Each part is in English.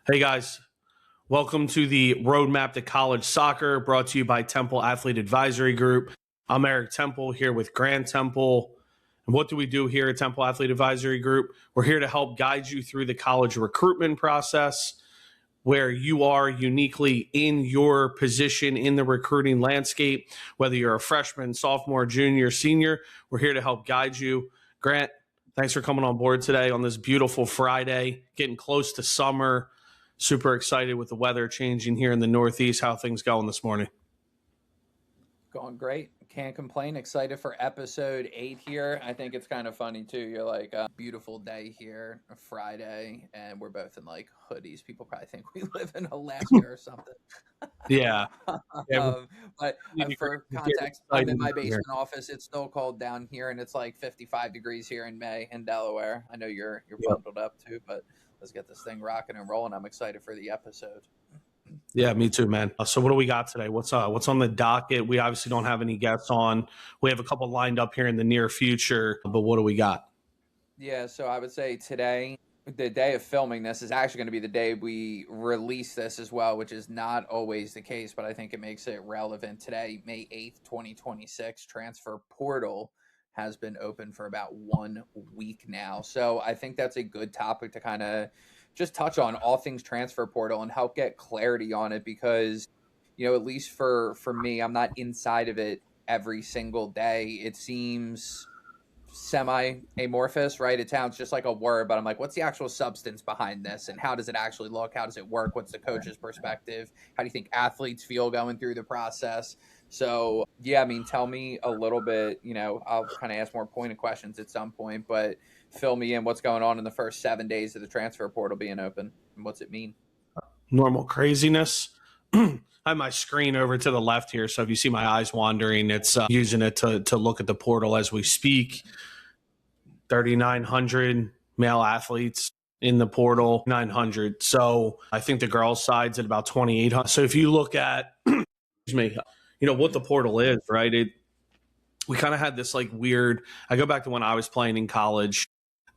Hey guys, welcome to the Roadmap to College Soccer brought to you by Temple Athlete Advisory Group. I'm Eric Temple here with Grant Temple. And what do we do here at Temple Athlete Advisory Group? We're here to help guide you through the college recruitment process where you are uniquely in your position in the recruiting landscape, whether you're a freshman, sophomore, junior, senior. We're here to help guide you. Grant, thanks for coming on board today on this beautiful Friday, getting close to summer. Super excited with the weather changing here in the Northeast. How things going this morning? Going great. Can't complain. Excited for episode 8 here. I think it's kind of funny too. You're like a beautiful day here, a Friday, and we're both in like hoodies. People probably think we live in Alaska or something. Yeah. But for context, I'm in my basement office. It's still cold down here, and it's like 55 degrees here in May in Delaware. I know you're bundled up too, but let's get this thing rocking and rolling. I'm excited for the episode. Yeah, me too, man. So what do we got today? What's on the docket? We obviously don't have any guests on. We have a couple lined up here in the near future, but what do we got? Yeah, so I would say today, the day of filming this is actually going to be the day we release this as well, which is not always the case, but I think it makes it relevant today. May 8th, 2026, transfer portal has been open for about 1 week now. So I think that's a good topic to kind of just touch on all things transfer portal and help get clarity on it because, at least for me, I'm not inside of it every single day. It seems semi-amorphous, right? It sounds just like a word, but I'm like, what's the actual substance behind this? And how does it actually look? How does it work? What's the coach's perspective? How do you think athletes feel going through the process? So, yeah, tell me a little bit, I'll kind of ask more pointed questions at some point, but fill me in what's going on in the first 7 days of the transfer portal being open and what's it mean? Normal craziness. I have my screen over to the left here, so if you see my eyes wandering, it's using it to look at the portal as we speak. 3,900 male athletes in the portal, 900. So I think the girls' side's at about 2,800. So if you look at, excuse me, what the portal is, right? We kind of had this like weird, I go back to when I was playing in college,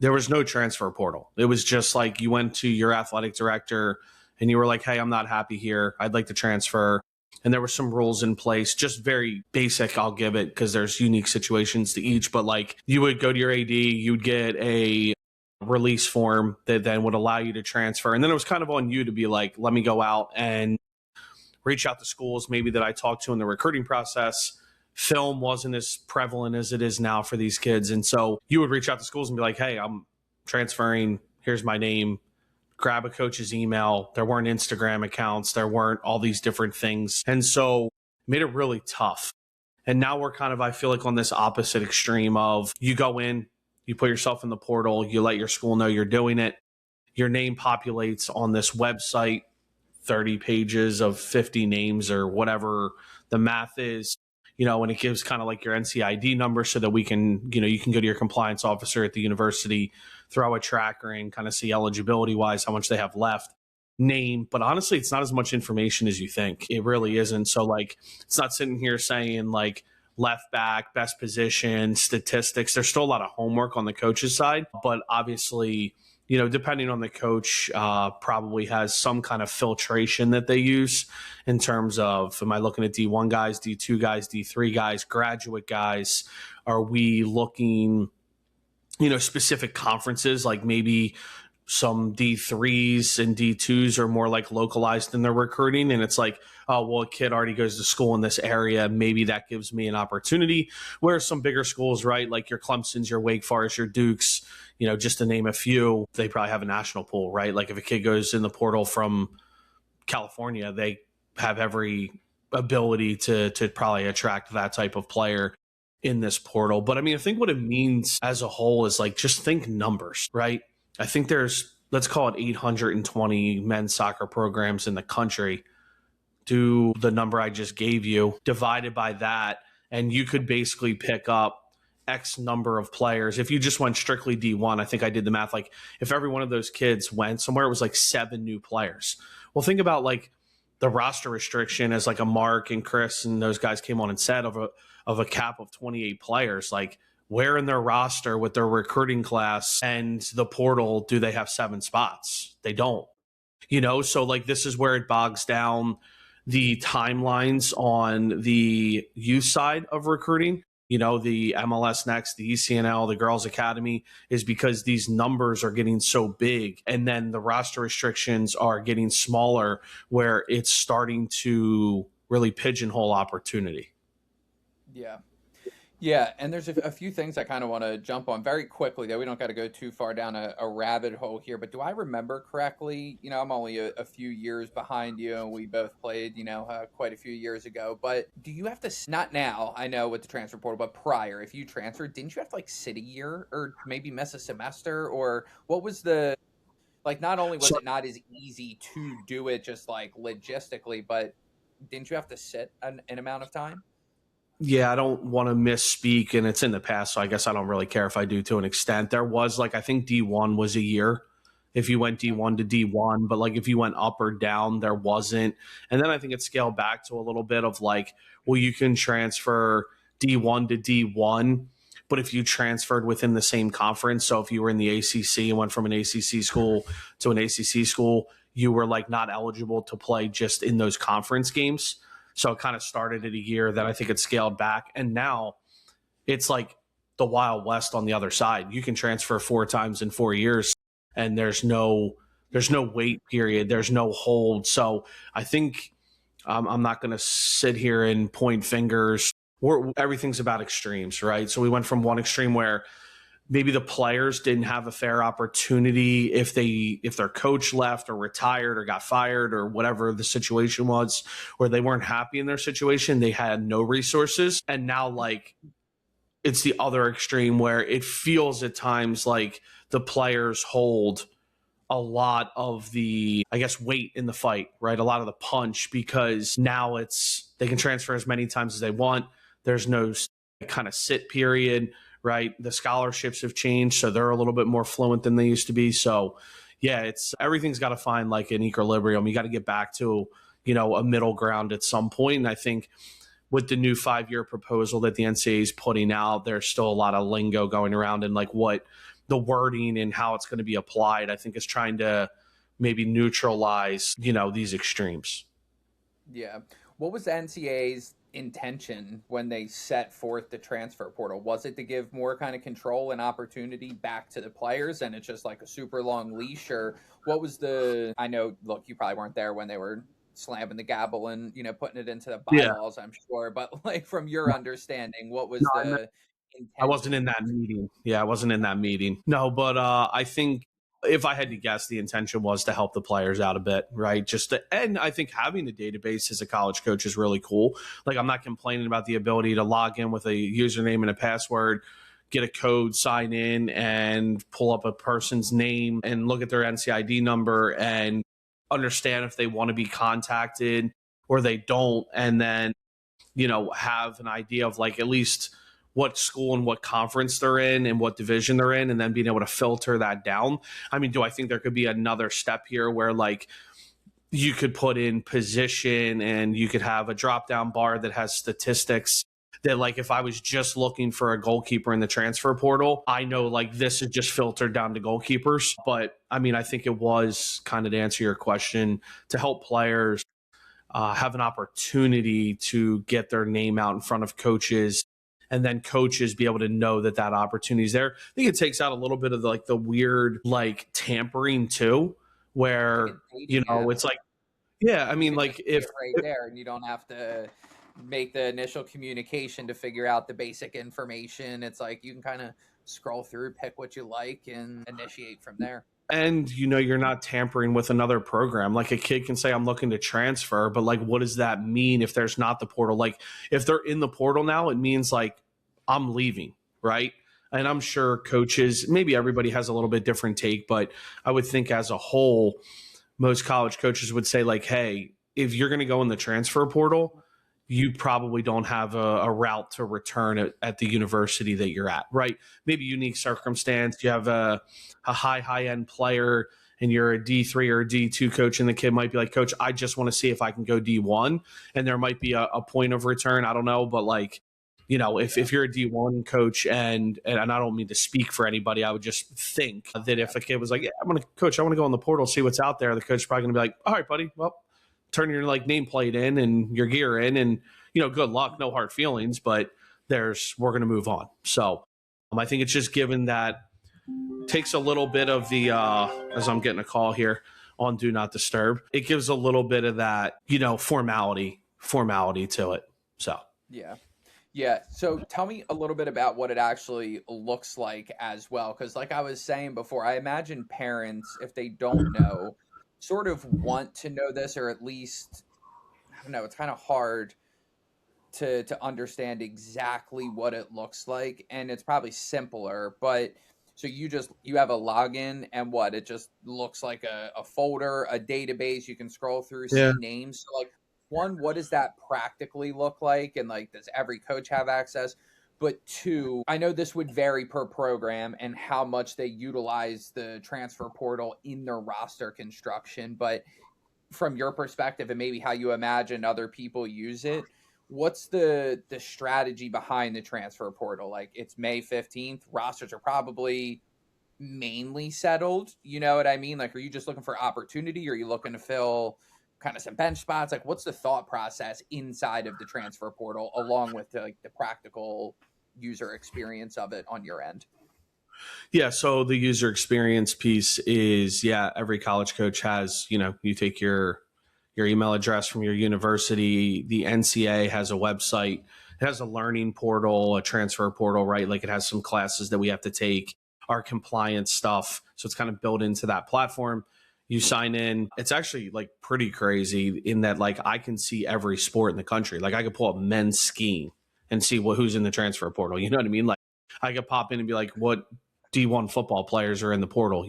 there was no transfer portal. It was just like you went to your athletic director and you were like, hey, I'm not happy here. I'd like to transfer. And there were some rules in place, just very basic, I'll give it, because there's unique situations to each. But like you would go to your AD, you'd get a release form that then would allow you to transfer. And then it was kind of on you to be like, let me go out and reach out to schools maybe that I talked to in the recruiting process. Film wasn't as prevalent as it is now for these kids. And so you would reach out to schools and be like, hey, I'm transferring. Here's my name. Grab a coach's email. There weren't Instagram accounts. There weren't all these different things. And so it made it really tough. And now we're kind of, I feel like, on this opposite extreme of you go in, you put yourself in the portal, you let your school know you're doing it. Your name populates on this website, 30 pages of 50 names or whatever the math is. And it gives kind of like your NCID number so that we can, you can go to your compliance officer at the university, throw a tracker and kind of see eligibility wise how much they have left, name. But honestly, it's not as much information as you think. It really isn't. So like, it's not sitting here saying like left back, best position, statistics. There's still a lot of homework on the coach's side, but obviously, depending on the coach, probably has some kind of filtration that they use in terms of, am I looking at D1 guys, D2 guys, D3 guys, graduate guys? Are we looking, specific conferences, like maybe some D3s and D2s are more like localized in their recruiting. And it's like, oh, well, a kid already goes to school in this area. Maybe that gives me an opportunity. Where some bigger schools, right, like your Clemsons, your Wake Forest, your Dukes, just to name a few, they probably have a national pool, right? Like if a kid goes in the portal from California, they have every ability to probably attract that type of player in this portal. But I think what it means as a whole is like, just think numbers, right? I think there's, let's call it 820 men's soccer programs in the country. Do the number I just gave you, divided by that, and you could basically pick up X number of players. If you just went strictly D1, I think I did the math, like if every one of those kids went somewhere, it was like 7 new players. Well, think about like the roster restriction as like a Mark and Chris and those guys came on and said of a cap of 28 players. Like where in their roster with their recruiting class and the portal do they have 7 spots? They don't. So like this is where it bogs down the timelines on the youth side of recruiting. The MLS Next, the ECNL, the Girls Academy, is because these numbers are getting so big, and then the roster restrictions are getting smaller, where it's starting to really pigeonhole opportunity. Yeah. Yeah, and there's a few things I kind of want to jump on very quickly, though we don't got to go too far down a rabbit hole here. But do I remember correctly? I'm only a few years behind you, and we both played, quite a few years ago. But do you have to, not now, I know with the transfer portal, but prior, if you transferred, didn't you have to like sit a year or maybe miss a semester? Or what was the, like, not only was So it not as easy to do it just like logistically, but didn't you have to sit an amount of time? yeah, I don't want to misspeak, and it's in the past, so I guess I don't really care if I do to an extent. There was like I think D1 was a year if you went D1 to D1, but like if you went up or down, there wasn't. And then I think it scaled back to a little bit of like, well, you can transfer D1 to D1, but if you transferred within the same conference, so if you were in the ACC and went from an ACC school to an ACC school, you were like not eligible to play just in those conference games. So it kind of started at a year, then I think it scaled back. And now it's like the Wild West on the other side. You can transfer 4 times in 4 years, and there's no wait period. There's no hold. So I think I'm not going to sit here and point fingers. Everything's about extremes, right? So we went from one extreme where maybe the players didn't have a fair opportunity if their coach left or retired or got fired or whatever the situation was, or they weren't happy in their situation, they had no resources. And now like it's the other extreme where it feels at times like the players hold a lot of the, I guess, weight in the fight, right? A lot of the punch, because now they can transfer as many times as they want. There's no kind of sit period, right? The scholarships have changed, so they're a little bit more fluent than they used to be. So yeah, everything's got to find like an equilibrium. You got to get back to, a middle ground at some point. And I think with the new 5-year proposal that the NCAA is putting out, there's still a lot of lingo going around and like what the wording and how it's going to be applied, I think is trying to maybe neutralize, these extremes. Yeah. What was the NCAA's intention when they set forth the transfer portal? Was it to give more kind of control and opportunity back to the players, and it's just like a super long leash? Or what was I know, look, you probably weren't there when they were slamming the gavel and, putting it into the Yeah. bylaws, I'm sure. But like from your understanding, what was No, the I wasn't in intention? that meeting. Yeah, I wasn't in that meeting. No, but I think if I had to guess, the intention was to help the players out a bit, right? And I think having a database as a college coach is really cool. Like, I'm not complaining about the ability to log in with a username and a password, get a code, sign in, and pull up a person's name and look at their NCID number and understand if they want to be contacted or they don't, and then have an idea of like at least what school and what conference they're in and what division they're in, and then being able to filter that down. I mean, do I think there could be another step here where like you could put in position and you could have a drop down bar that has statistics that like if I was just looking for a goalkeeper in the transfer portal, I know like this is just filtered down to goalkeepers. But I mean, I think it was kind of to answer your question to help players have an opportunity to get their name out in front of coaches, and then coaches be able to know that opportunity is there. I think it takes out a little bit of the weird like tampering too, Like where a dating app. it's like, yeah, I You mean, can just like see if it right there, and you don't have to make the initial communication to figure out the basic information. It's like you can kind of scroll through, pick what you like, and initiate from there. and you're not tampering with another program. Like a kid can say I'm looking to transfer, but like what does that mean if there's not the portal? Like if they're in the portal now, it means like I'm leaving, right? And I'm sure coaches, maybe everybody has a little bit different take, but I would think as a whole, most college coaches would say like, hey, if you're going to go in the transfer portal, you probably don't have a route to return at the university that you're at, right? Maybe unique circumstance. You have a high end player and you're a D3 or a D2 coach, and the kid might be like, coach, I just want to see if I can go D1. And there might be a point of return. I don't know. But like, If you're a D1 coach, and I don't mean to speak for anybody, I would just think that if a kid was like, yeah, I want to go on the portal, see what's out there, the coach is probably going to be like, all right, buddy, well, turn your like nameplate in and your gear in, and good luck, no hard feelings, but we're going to move on. So I think it's just given that takes a little bit of the as I'm getting a call here on Do Not Disturb, it gives a little bit of that formality to it. So yeah. So tell me a little bit about what it actually looks like as well, because like I was saying before, I imagine parents, if they don't know, sort of want to know this, or at least, I don't know, it's kind of hard to understand exactly what it looks like, and it's probably simpler. But so you have a login, and what, it just looks like a folder, a database you can scroll through, yeah. see names. So like, one, what does that practically look like, and like, does every coach have access? But two, I know this would vary per program and how much they utilize the transfer portal in their roster construction, but from your perspective and maybe how you imagine other people use it, what's the strategy behind the transfer portal? Like, it's May 15th, rosters are probably mainly settled, you know what I mean? Like, are you just looking for opportunity, or are you looking to fill kind of some bench spots? Like, what's the thought process inside of the transfer portal, along with the practical user experience of it on your end? Yeah, so the user experience piece is, every college coach has, you take your email address from your university. The NCAA has a website. It has a learning portal, a transfer portal, right? Like, it has some classes that we have to take, our compliance stuff. So it's kind of built into that platform. You sign in. It's actually like pretty crazy in that, like, I can see every sport in the country. Like, I could pull up men's skiing and see who's in the transfer portal. You know what I mean? Like, I could pop in and be like, what D1 football players are in the portal,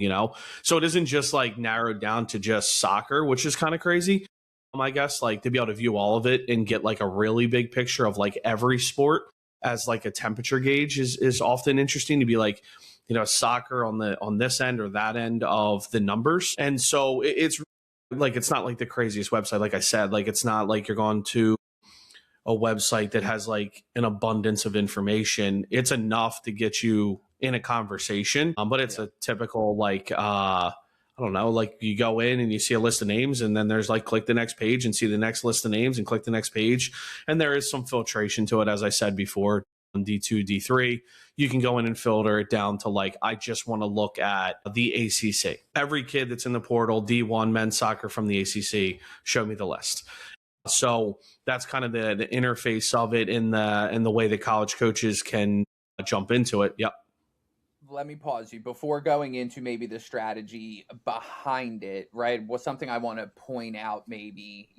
So it isn't just like narrowed down to just soccer, which is kind of crazy. I guess, like, to be able to view all of it and get like a really big picture of like every sport as like a temperature gauge is often interesting, to be like, soccer on this end or that end of the numbers. And so it's like, it's not like the craziest website. Like I said, like, it's not like you're going to a website that has like an abundance of information. It's enough to get you in a conversation, but it's a typical, like, I don't know, like, you go in and you see a list of names, and then there's like, click the next page and see the next list of names and click the next page. And there is some filtration to it, as I said before, on D2, D3. You can go in and filter it down to like, I just want to look at the ACC. Every kid that's in the portal, D1 men's soccer from the ACC, show me the list. So that's kind of the interface of it in the way that college coaches can jump into it. Yep. Let me pause you before going into maybe the strategy behind it, right? Well, something I want to point out, maybe,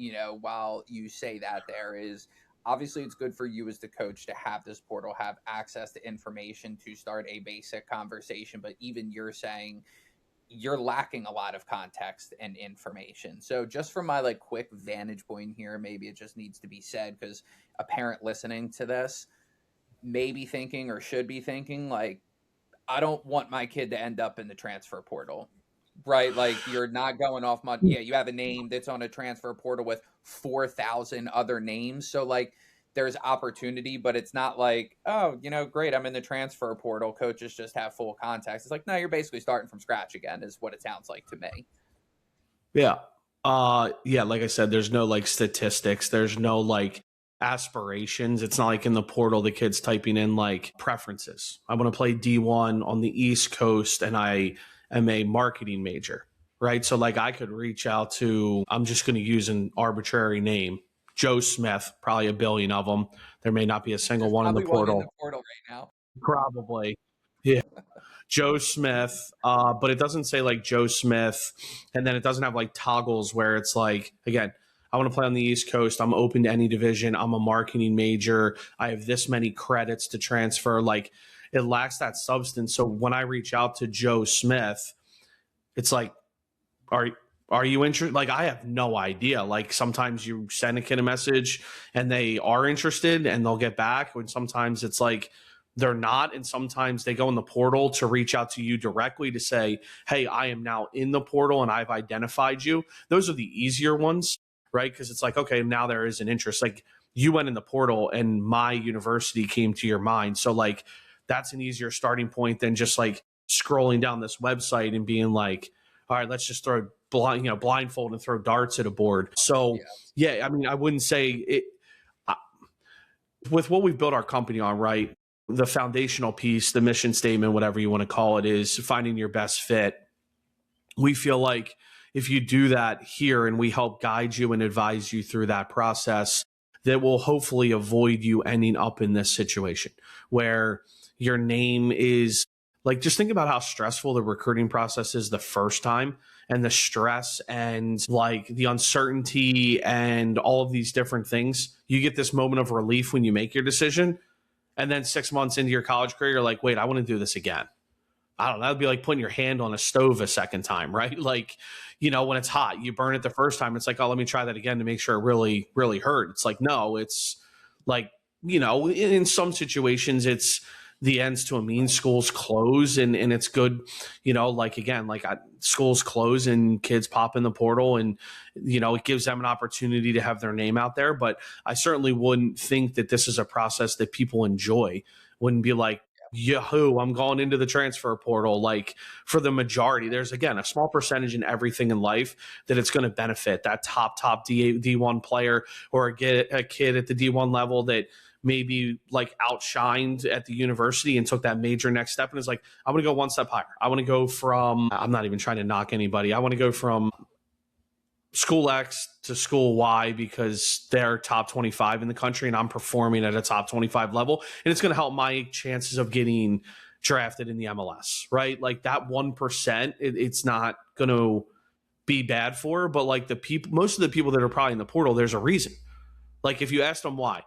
while you say that, there is, obviously it's good for you as the coach to have this portal, have access to information to start a basic conversation. But even you're saying you're lacking a lot of context and information. So just from my like quick vantage point here, maybe it just needs to be said, because a parent listening to this may be thinking, or should be thinking, like, I don't want my kid to end up in the transfer portal, right? Like, you're not going off my, you have a name that's on a transfer portal with 4,000 other names. So like, there's opportunity, but it's not like, oh, great, I'm in the transfer portal, coaches just have full context. It's like, no, you're basically starting from scratch again, is what it sounds like to me. Yeah. Like I said, there's no like statistics. There's no like aspirations. It's not like in the portal the kid's typing in like preferences. I want to play D1 on the East Coast, and I am a marketing major, right? So like, I could reach out to, I'm just going to use an arbitrary name, Joe Smith, probably a billion of them. There may not be a single one in the portal. One in the portal right now. Probably. Yeah. Joe Smith, but it doesn't say like Joe Smith, and then it doesn't have like toggles where it's like, again, I want to play on the East Coast, I'm open to any division, I'm a marketing major, I have this many credits to transfer. Like, it lacks that substance. So when I reach out to Joe Smith, it's like, are you interested? Like, I have no idea. Like, sometimes you send a kid a message and they are interested and they'll get back, and sometimes it's like they're not, and sometimes they go in the portal to reach out to you directly to say, hey, I am now in the portal and I've identified you. Those are the easier ones, right? Because it's like, okay, now there is an interest. Like, you went in the portal and my university came to your mind. So like, that's an easier starting point than just like scrolling down this website and being like, all right, let's just throw blindfold and throw darts at a board. So yeah, I mean, I wouldn't say it with what we've built our company on, right? The foundational piece, the mission statement, whatever you want to call it, is finding your best fit. We feel like if you do that here and we help guide you and advise you through that process, that will hopefully avoid you ending up in this situation where your name is like, just think about how stressful the recruiting process is the first time, and the stress and like the uncertainty and all of these different things. You get this moment of relief when you make your decision. And then 6 months into your college career, you're like, wait, I want to do this again. I don't know. That'd be like putting your hand on a stove a second time, right? Like, when it's hot, you burn it the first time. It's like, oh, let me try that again to make sure it really, really hurt. It's like, no, it's like, in some situations, it's the ends to a means. Schools close and it's good, like, again, like schools close and kids pop in the portal and, it gives them an opportunity to have their name out there. But I certainly wouldn't think that this is a process that people enjoy. Wouldn't be like, yahoo, I'm going into the transfer portal. Like, for the majority, there's, again, a small percentage in everything in life that it's going to benefit that top D1 player, or get a kid at the D1 level that maybe like outshined at the university and took that major next step and is like, I want to go one step higher. I want to go from, I'm not even trying to knock anybody, I want to go from school X to school Y because they're top 25 in the country and I'm performing at a top 25 level. And it's going to help my chances of getting drafted in the MLS, right? Like that 1%, it's not going to be bad for, but like most of the people that are probably in the portal, there's a reason. Like if you ask them why,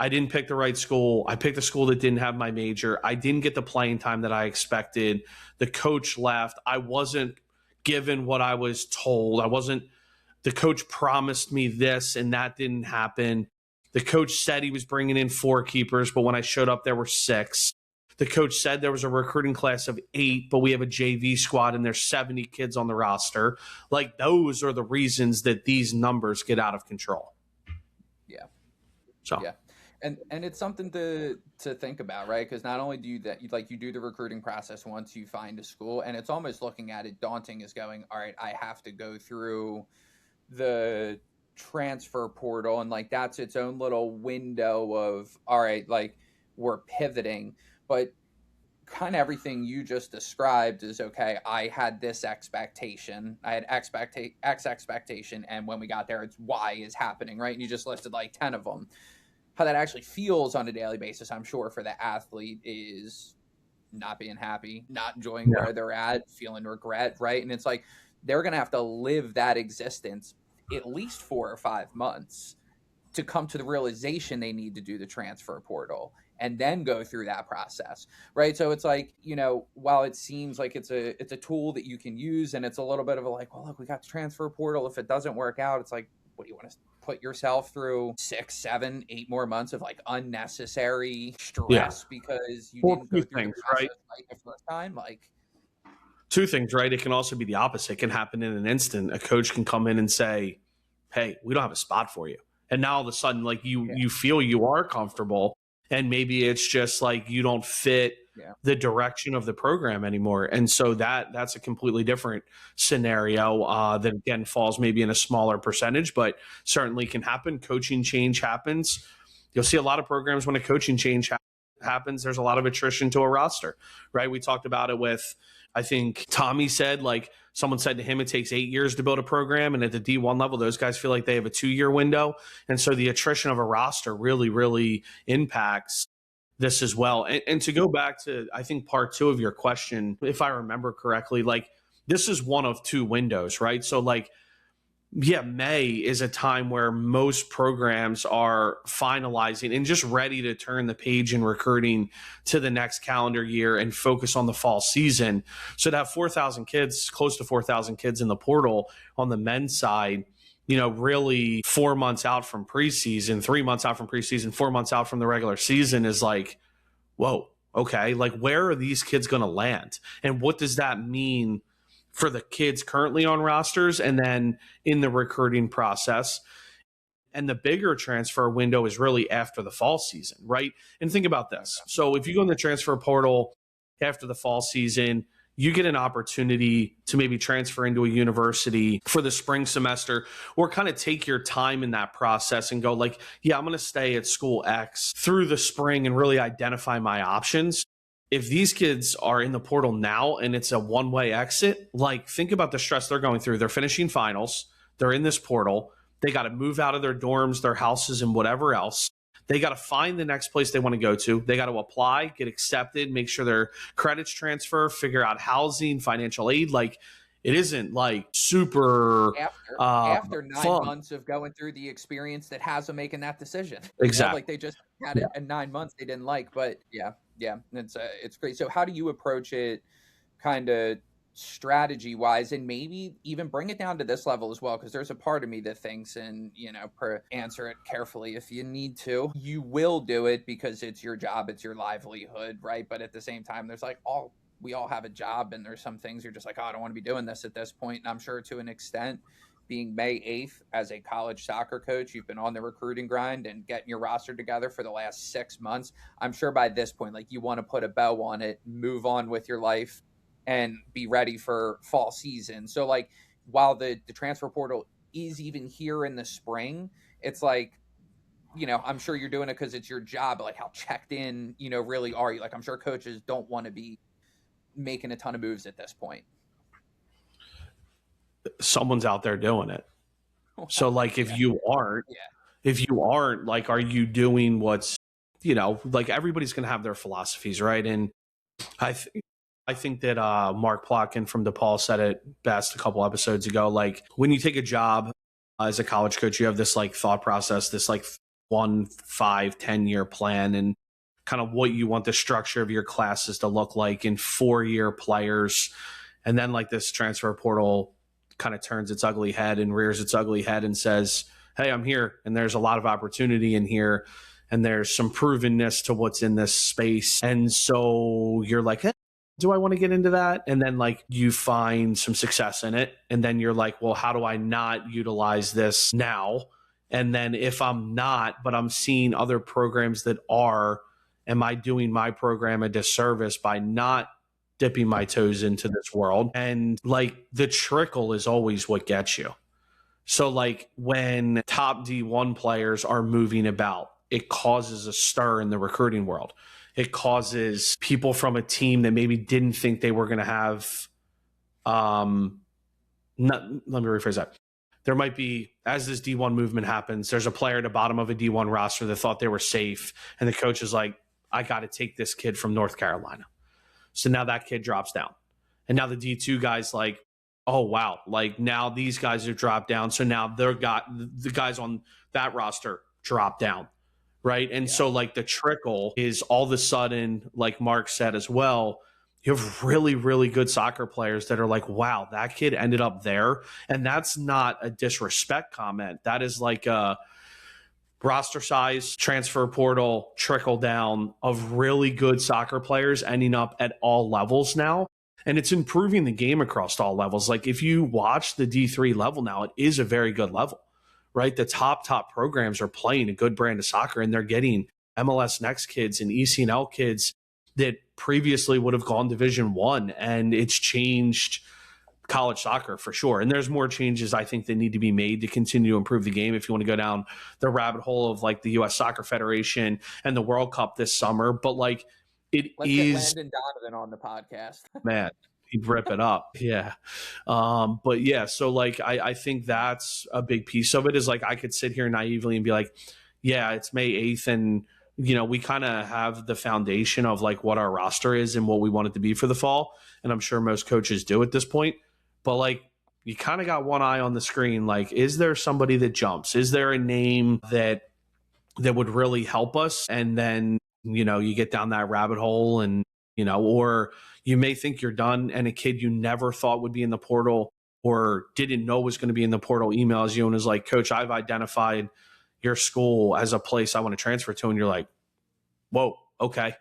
I didn't pick the right school. I picked a school that didn't have my major. I didn't get the playing time that I expected. The coach left. I wasn't given what I was told. The coach promised me this and that didn't happen. The coach said he was bringing in 4 keepers, but when I showed up, there were 6. The coach said there was a recruiting class of 8, but we have a JV squad and there's 70 kids on the roster. Like, those are the reasons that these numbers get out of control. Yeah. So, yeah. And it's something to think about, right? Because not only do you that, you do the recruiting process once you find a school, and it's almost looking at it daunting as going, all right, I have to go through the transfer portal, and like that's its own little window of, all right, like we're pivoting. But kind of everything you just described is, okay, I had this expectation, I had X expectation, and when we got there, it's Y is happening, right? And you just listed like 10 of them. How that actually feels on a daily basis, I'm sure, for the athlete is not being happy, not enjoying where they're at, feeling regret, right? And it's like they're going to have to live that existence at least 4 or 5 months to come to the realization they need to do the transfer portal and then go through that process, right? So it's like, while it seems like it's a tool that you can use, and it's a little bit of a like, well, look, we got the transfer portal. If it doesn't work out, it's like, what do you want to put yourself through 6, 7, 8 more months of like unnecessary stress because you didn't go through the process right the first time? Like, 2 things, right? It can also be the opposite. It can happen in an instant. A coach can come in and say, hey, we don't have a spot for you. And now all of a sudden, like you feel you are comfortable, and maybe it's just like you don't fit the direction of the program anymore. And so that's a completely different scenario that, again, falls maybe in a smaller percentage, but certainly can happen. Coaching change happens. You'll see a lot of programs when a coaching change happens, there's a lot of attrition to a roster, right? We talked about it with, I think Tommy said, like someone said to him, it takes 8 years to build a program. And at the D1 level, those guys feel like they have a 2-year window. And so the attrition of a roster really, really impacts this as well. And to go back to, I think, part 2 of your question, if I remember correctly, like this is one of 2 windows, right? So like, May is a time where most programs are finalizing and just ready to turn the page in recruiting to the next calendar year and focus on the fall season. So to have 4,000 kids, close to 4,000 kids in the portal on the men's side, really 4 months out from preseason, 3 months out from preseason, 4 months out from the regular season is like, whoa, okay, like where are these kids going to land? And what does that mean for the kids currently on rosters and then in the recruiting process? And the bigger transfer window is really after the fall season, right? And think about this. So if you go in the transfer portal after the fall season, you get an opportunity to maybe transfer into a university for the spring semester, or kind of take your time in that process and go like, yeah, I'm going to stay at school X through the spring and really identify my options. If these kids are in the portal now and it's a one-way exit, like think about the stress they're going through. They're finishing finals. They're in this portal. They got to move out of their dorms, their houses, and whatever else. They got to find the next place they want to go to. They got to apply, get accepted, make sure their credits transfer, figure out housing, financial aid. Like it isn't like super after 9 fun. months of going through the experience that has them making that decision. Exactly. Like they just had it in 9 months they didn't like. But yeah, it's great. So how do you approach it, kind of strategy wise, and maybe even bring it down to this level as well, because there's a part of me that thinks, and answer it carefully if you need to, you will do it because it's your job, it's your livelihood, right? But at the same time, there's like we all have a job, and there's some things you're just like, oh, I don't want to be doing this at this point. And I'm sure to an extent, being May 8th as a college soccer coach, you've been on the recruiting grind and getting your roster together for the last 6 months. I'm sure by this point, like, you want to put a bow on it, move on with your life, and be ready for fall season. So like, while the transfer portal is even here in the spring, it's like, I'm sure you're doing it because it's your job, but like how checked in, really are you? Like, I'm sure coaches don't want to be making a ton of moves at this point. Someone's out there doing it. So like, if you aren't, like, are you doing what's, like everybody's going to have their philosophies, right? And I think that Mark Plotkin from DePaul said it best a couple episodes ago. Like, when you take a job as a college coach, you have this like thought process, this like 1, 5, 10-year plan, and kind of what you want the structure of your classes to look like in 4-year players. And then like this transfer portal kind of turns its ugly head and rears its ugly head and says, hey, I'm here, and there's a lot of opportunity in here, and there's some provenness to what's in this space. And so you're like, hey, do I want to get into that? And then like you find some success in it. And then you're like, well, how do I not utilize this now? And then if I'm not, but I'm seeing other programs that are, am I doing my program a disservice by not dipping my toes into this world? And like the trickle is always what gets you. So like when top D1 players are moving about, it causes a stir in the recruiting world. It causes people from a team that maybe didn't think they were going to have, let me rephrase that. There might be, as this D1 movement happens, there's a player at the bottom of a D1 roster that thought they were safe. And the coach is like, I got to take this kid from North Carolina. So now that kid drops down. And now the D2 guy's like, oh, wow. Like now these guys have dropped down. So now the guys on that roster drop down. Right. And so like the trickle is all of a sudden, like Mark said as well, you have really, really good soccer players that are like, wow, that kid ended up there. And that's not a disrespect comment. That is like a roster size, transfer portal, trickle down of really good soccer players ending up at all levels now. And it's improving the game across all levels. Like if you watch the D3 level now, it is a very good level. Right? The top programs are playing a good brand of soccer, and they're getting MLS Next kids and ECNL kids that previously would have gone Division I, and it's changed college soccer for sure. And there's more changes I think that need to be made to continue to improve the game if you want to go down the rabbit hole of like the U.S. Soccer Federation and the World Cup this summer. But like Let's get Landon Donovan on the podcast. Man. He'd rip it up. Yeah. But yeah, so like, I think that's a big piece of it is like, I could sit here naively and be like, yeah, it's May 8th. And, we kind of have the foundation of like what our roster is and what we want it to be for the fall. And I'm sure most coaches do at this point, but like, you kind of got one eye on the screen. Like, is there somebody that jumps? Is there a name that would really help us? And then, you get down that rabbit hole and, or you may think you're done and a kid you never thought would be in the portal or didn't know was going to be in the portal emails you and is like, Coach, I've identified your school as a place I want to transfer to. And you're like, whoa, okay.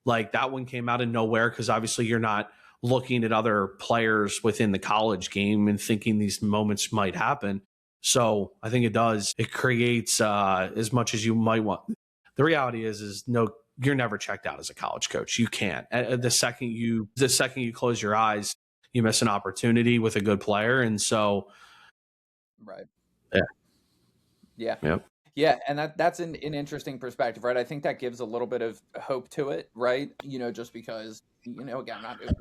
Like that one came out of nowhere because obviously you're not looking at other players within the college game and thinking these moments might happen. So I think it does. It creates as much as you might want. The reality is no, you're never checked out as a college coach. You can't. The second you close your eyes, you miss an opportunity with a good player. And so, Right. yeah. Yeah. Yeah. Yeah, and that's an interesting perspective, right? I think that gives a little bit of hope to it, right? Just because, again,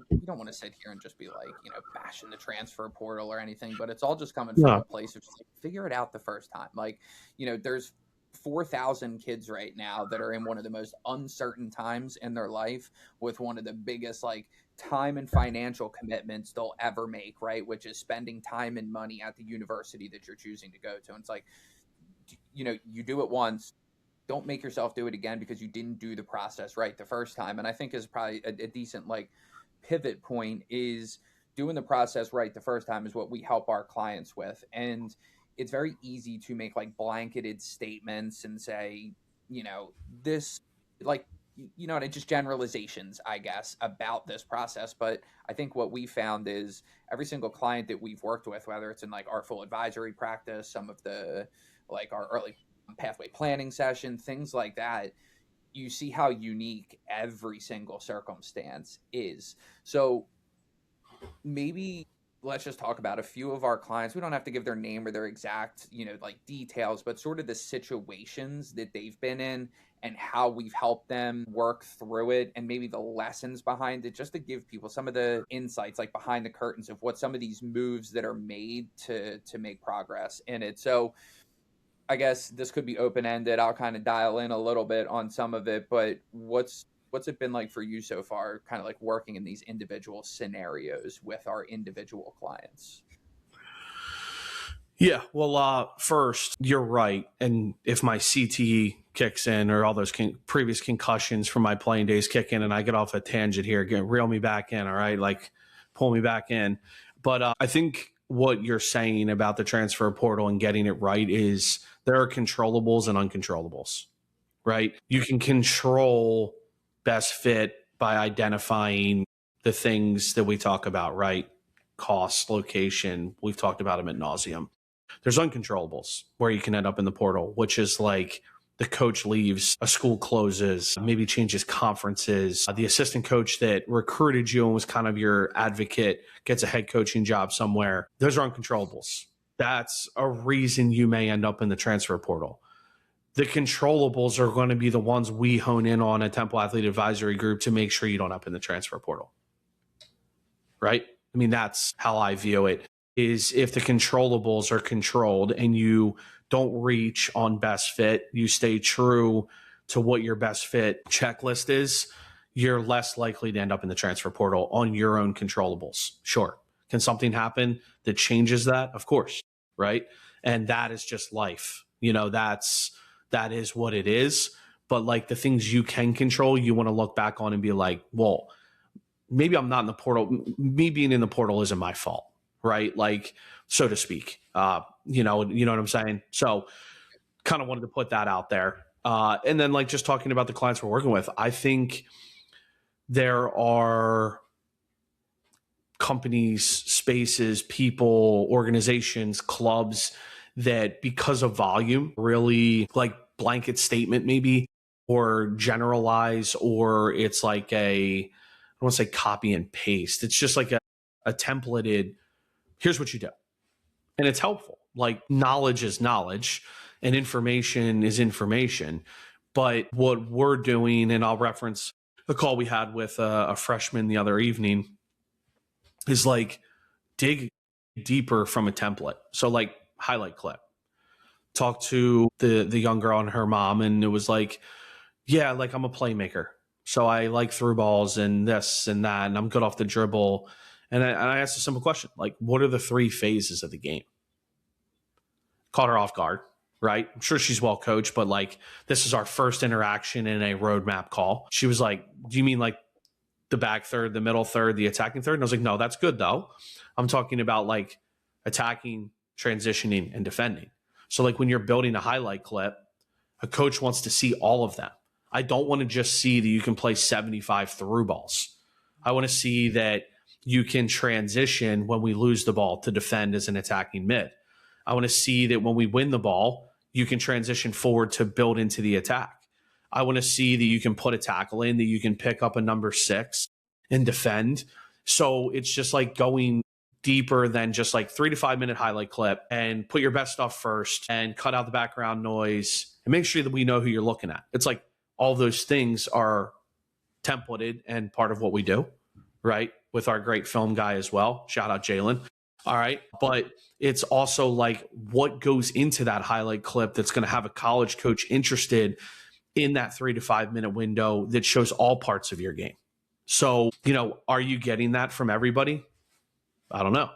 we don't want to sit here and just be like, bashing the transfer portal or anything, but it's all just coming from No. a place of just like, figure it out the first time. Like, there's 4,000 kids right now that are in one of the most uncertain times in their life with one of the biggest like time and financial commitments they'll ever make, right? Which is spending time and money at the university that you're choosing to go to. And it's like, you do it once, don't make yourself do it again because you didn't do the process right the first time. And I think is probably a decent like pivot point is doing the process right the first time is what we help our clients with. And it's very easy to make like blanketed statements and say, this like, just generalizations, I guess, about this process. But I think what we found is every single client that we've worked with, whether it's in like our full advisory practice, some of the like our early pathway planning session, things like that, you see how unique every single circumstance is. So maybe let's just talk about a few of our clients. We don't have to give their name or their exact, like details, but sort of the situations that they've been in and how we've helped them work through it and maybe the lessons behind it, just to give people some of the insights like behind the curtains of what some of these moves that are made to make progress in it. So I guess this could be open-ended. I'll kind of dial in a little bit on some of it, but what's it been like for you so far, kind of like working in these individual scenarios with our individual clients? Yeah. Well, first, you're right. And if my CTE kicks in or all those previous concussions from my playing days kick in and I get off a tangent here, reel me back in, all right? Like pull me back in. But I think what you're saying about the transfer portal and getting it right is there are controllables and uncontrollables, right? You can control best fit by identifying the things that we talk about, right? Cost, location. We've talked about them ad nauseum. There's uncontrollables where you can end up in the portal, which is like the coach leaves, a school closes, maybe changes conferences. The assistant coach that recruited you and was kind of your advocate gets a head coaching job somewhere. Those are uncontrollables. That's a reason you may end up in the transfer portal. The controllables are going to be the ones we hone in on at Temple Athlete Advisory Group to make sure you don't end up in the transfer portal. Right? I mean, that's how I view it, is if the controllables are controlled and you don't reach on best fit, you stay true to what your best fit checklist is, you're less likely to end up in the transfer portal on your own controllables. Sure. Can something happen that changes that? Of course. Right. And that is just life. That is what it is. But like the things you can control, you want to look back on and be like, well, maybe I'm not in the portal. Me being in the portal isn't my fault, right? Like, so to speak. You know what I'm saying? So kind of wanted to put that out there. And then like just talking about the clients we're working with, I think there are companies, spaces, people, organizations, clubs that because of volume really like blanket statement maybe or generalize, or it's like I don't want to say copy and paste. It's just like a templated, here's what you do. And it's helpful. Like knowledge is knowledge and information is information. But what we're doing, and I'll reference a call we had with a freshman the other evening, is like dig deeper from a template. So like highlight clip. Talk to the young girl and her mom, and it was like, yeah, like I'm a playmaker. So I like through balls and this and that, and I'm good off the dribble. And I asked a simple question, like, what are the 3 phases of the game? Caught her off guard, right? I'm sure she's well coached, but like, this is our first interaction in a roadmap call. She was like, do you mean like the back third, the middle third, the attacking third? And I was like, no, that's good though. I'm talking about like attacking, transitioning, and defending. So like when you're building a highlight clip, a coach wants to see all of them. I don't want to just see that you can play 75 through balls. I want to see that you can transition when we lose the ball to defend as an attacking mid. I want to see that when we win the ball, you can transition forward to build into the attack. I want to see that you can put a tackle in, that you can pick up a number 6 and defend. So it's just like going deeper than just like 3 to 5 minute highlight clip, and put your best stuff first and cut out the background noise and make sure that we know who you're looking at. It's like all those things are templated and part of what we do, right? With our great film guy as well. Shout out Jalen. All right. But it's also like what goes into that highlight clip that's going to have a college coach interested in that 3 to 5 minute window that shows all parts of your game. So, are you getting that from everybody? I don't know.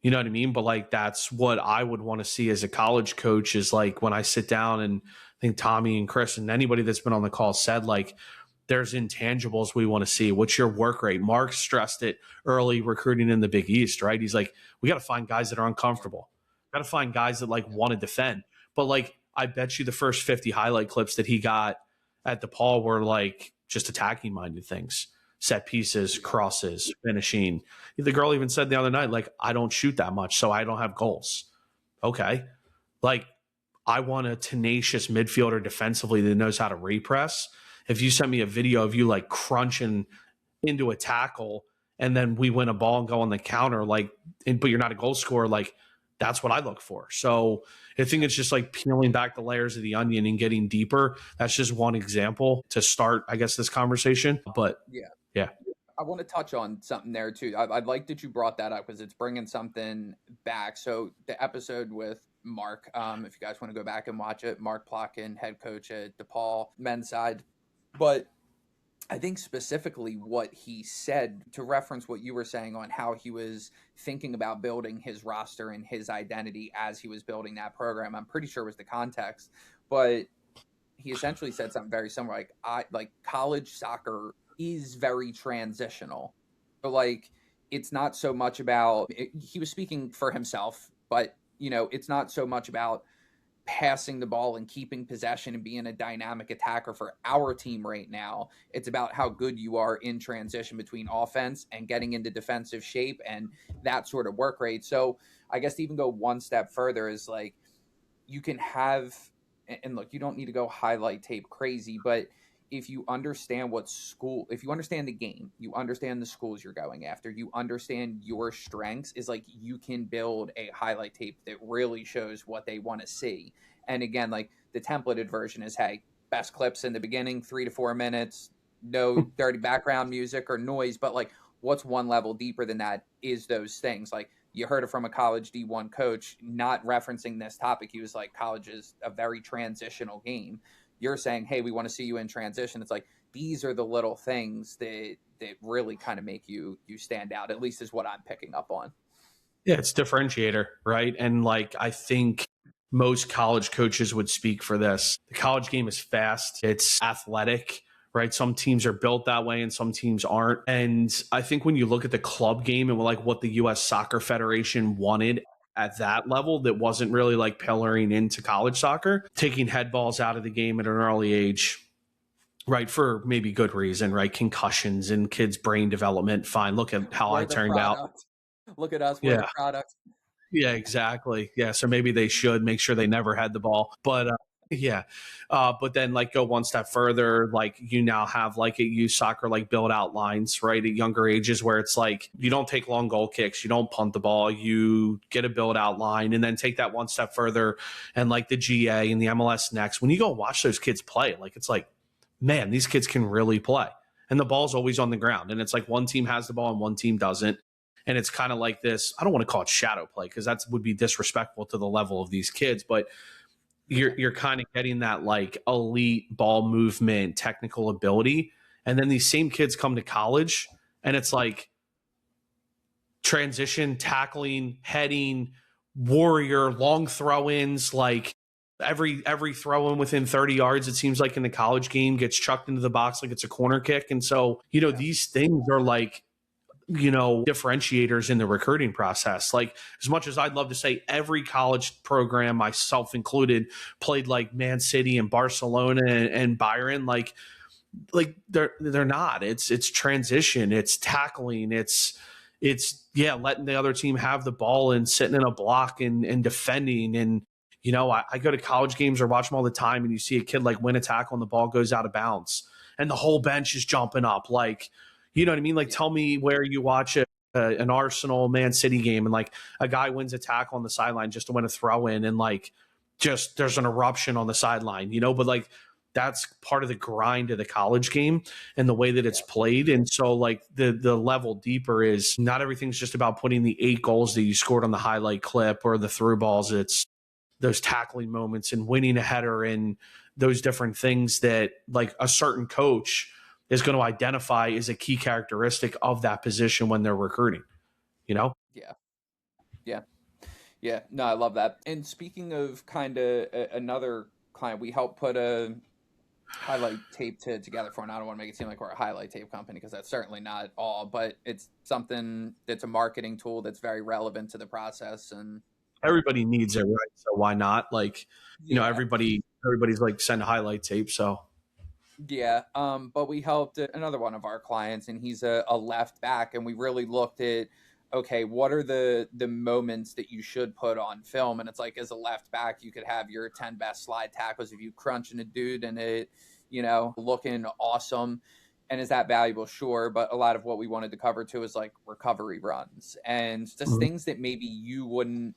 You know what I mean? But like, that's what I would want to see as a college coach, is like when I sit down, and I think Tommy and Chris and anybody that's been on the call said, like, there's intangibles we want to see. What's your work rate? Mark stressed it early recruiting in the Big East, right? He's like, we got to find guys that are uncomfortable. Got to find guys that like want to defend. But like, I bet you the first 50 highlight clips that he got at DePaul were like just attacking minded things. Set pieces, crosses, finishing. The girl even said the other night, like, I don't shoot that much, so I don't have goals. Okay. Like, I want a tenacious midfielder defensively that knows how to repress. If you send me a video of you like crunching into a tackle and then we win a ball and go on the counter, like, but you're not a goal scorer, like, that's what I look for. So I think it's just like peeling back the layers of the onion and getting deeper. That's just one example to start, I guess, this conversation. But yeah. I want to touch on something there too. I'd like that you brought that up because it's bringing something back. So the episode with Mark, if you guys want to go back and watch it, Mark Plotkin, head coach at DePaul men's side. But I think specifically what he said, to reference what you were saying on how he was thinking about building his roster and his identity as he was building that program, I'm pretty sure was the context. But he essentially said something very similar, like college soccer is very transitional. So like, it's not so much about, he was speaking for himself, but it's not so much about passing the ball and keeping possession and being a dynamic attacker for our team right now. It's about how good you are in transition between offense and getting into defensive shape and that sort of work rate. So I guess to even go one step further is like, you can have, and look, you don't need to go highlight tape crazy, but if you understand if you understand the game, you understand the schools you're going after, you understand your strengths, is like you can build a highlight tape that really shows what they want to see. And again, like the templated version is, hey, best clips in the beginning, 3 to 4 minutes, no dirty background music or noise. But like, what's one level deeper than that is those things. Like, you heard it from a college D1 coach, not referencing this topic. He was like, college is a very transitional game. You're saying, hey, we want to see you in transition. It's like, these are the little things that really kind of make you stand out, at least is what I'm picking up on. Yeah, it's differentiator, right? And like, I think most college coaches would speak for this. The college game is fast. It's athletic, right? Some teams are built that way and some teams aren't. And I think when you look at the club game and like what the U.S. Soccer Federation wanted at that level, that wasn't really like pillaring into college soccer, taking head balls out of the game at an early age, right, for maybe good reason, right? Concussions and kids' brain development. Fine. Look at how I turned out. Look at us. We're the product. Yeah, exactly. Yeah. So maybe they should make sure they never had the ball. But but then like go one step further, like you now have like at youth soccer, like build out lines, right, at younger ages, where it's like you don't take long goal kicks, you don't punt the ball, you get a build out line, and then take that one step further. And like the GA and the MLS Next, when you go watch those kids play, like it's like, man, these kids can really play. And the ball's always on the ground. And it's like one team has the ball and one team doesn't. And it's kind of like this, I don't want to call it shadow play because that would be disrespectful to the level of these kids, but you're kind of getting that like elite ball movement, technical ability. And then these same kids come to college and it's like transition, tackling, heading, warrior, long throw-ins, like every throw in within 30 yards, it seems like in the college game, gets chucked into the box like it's a corner kick. And so, these things are like, differentiators in the recruiting process. Like, as much as I'd love to say every college program, myself included, played like Man City and Barcelona and Bayern, like they're not. It's transition, it's tackling, it's it's letting the other team have the ball and sitting in a block and defending. And I go to college games or watch them all the time, and you see a kid like win a tackle and the ball goes out of bounds and the whole bench is jumping up. Like, you know what I mean? Like, tell me where you watch an Arsenal Man City game and like a guy wins a tackle on the sideline just to win a throw in, and like just there's an eruption on the sideline, but like that's part of the grind of the college game and the way that it's played. And so like the level deeper is not everything's just about putting the 8 goals that you scored on the highlight clip or the through balls. It's those tackling moments and winning a header and those different things that like a certain coach is going to identify as a key characteristic of that position when they're recruiting, Yeah. Yeah. Yeah. No, I love that. And speaking of kind of another client, we helped put a highlight tape together for, and I don't want to make it seem like we're a highlight tape company because that's certainly not all, but it's something that's a marketing tool that's very relevant to the process. And everybody needs it, right? So why not? Like, everybody's like send a highlight tape. So yeah. But we helped another one of our clients, and he's a left back, and we really looked at, okay, what are the moments that you should put on film? And it's like, as a left back, you could have your 10 best slide tackles of you crunching a dude and it, looking awesome. And is that valuable? Sure. But a lot of what we wanted to cover too is like recovery runs and just things that maybe you wouldn't,